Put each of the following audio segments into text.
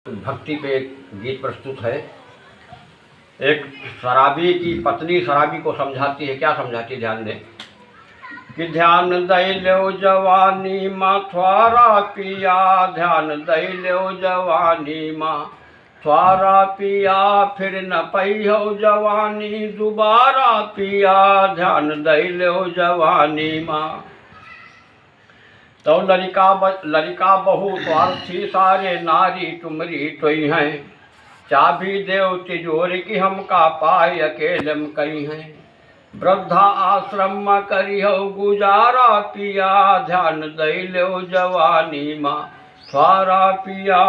भक्ति पे एक गीत प्रस्तुत है। एक शराबी की पत्नी शराबी को समझाती है। क्या समझाती है, ध्यान दें कि ध्यान दई लो जवानी माँ थ्वारा पिया, ध्यान दई लो जवानी माँ थ्वारा पिया, फिर न पई हो जवानी दोबारा पिया, ध्यान दई लो जवानी माँ। तो लड़का बहु स्वार्थी सारे नारी तुमरी तोई हैं, चाबी देव तिजोर की हमका पाए अकेलम कई हैं, वृद्धा आश्रम में करी हो गुजारा पिया, ध्यान दई लो जवानी माँ थ्वारा पिया।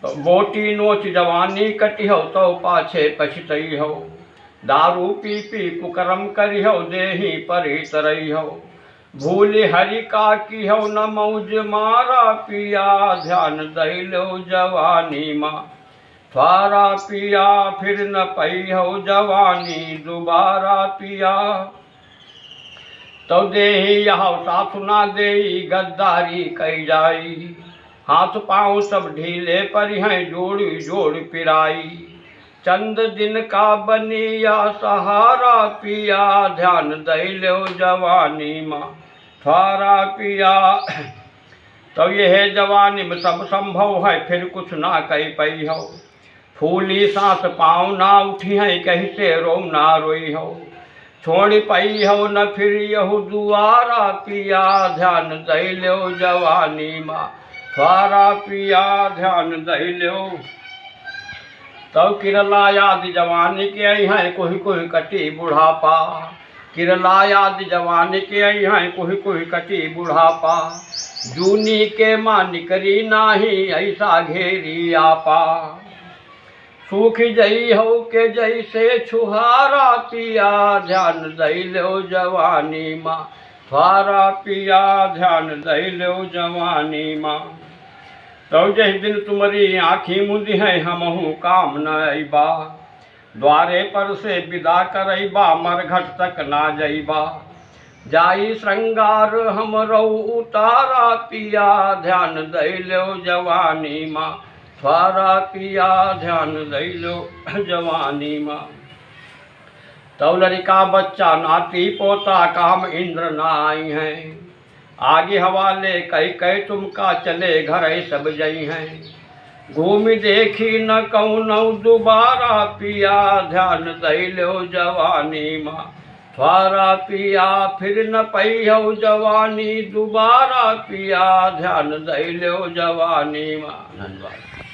तो बोटी नोच जवानी कटी हो तो पाछे पछतई हो, दारू पी पी कुकरम करी हो देही पर ही तरई हो, भूल हरि का की हो न मौज मारा पिया, ध्यान दई लो जवानी माँ थ्वारा पिया, फिर न पई हो जवानी दोबारा पिया। तो देही यह साथ ना देई गद्दारी कई जाई, हाथ पाँव सब ढीले पर हैं जोड़ जोड़ पिराई, चंद दिन का बनिया सहारा पिया, ध्यान दई लो जवानी माँ थ्वारा पिया। तो यह जवानी में सब संभव है फिर कुछ ना कही पई हो, फूली सांस पाँव ना उठी है कहीं से रो ना रोई हो, छोड़ पई हो न फिर यहू दुआरा पिया, ध्यान दई लो जवानी माँ थ्वारा पिया, ध्यान दई लो। तो किरला याद जवानी के आई हैं कोई कोई कटी बुढ़ापा, किरला याद जवानी के आई हैं कोई कोई कटी बुढ़ापा, जूनी के माँ निकरी नाही ऐसा घेरी आपा, सूख जई हो के जैसे छुहारा पिया, ध्यान दई लो जवानी माँ थ्वारा पिया, ध्यान दई लो जवानी माँ। तो जिस दिन तुम्हारी आँखी मुंदी है हमहू काम न अइबा, द्वारे पर से विदा करइबा मरघट तक ना जइबा, जाई श्रृंगार हमरो उतारा पिया, ध्यान दई लो जवानी माँ थ्वारा पिया, ध्यान दई लो जवानी माँ। तो लड़का बच्चा नाती पोता काम इंद्र ना आई हैं, आगे हवाले कई कई तुमका चले घर सब जई हैं, घूम देखी न कौनौ दोबारा पिया, ध्यान दई लो जवानी माँ थ्वारा पिया, फिर न पई हो जवानी दोबारा पिया, ध्यान दई लो जवानी माँ। धन्यवाद।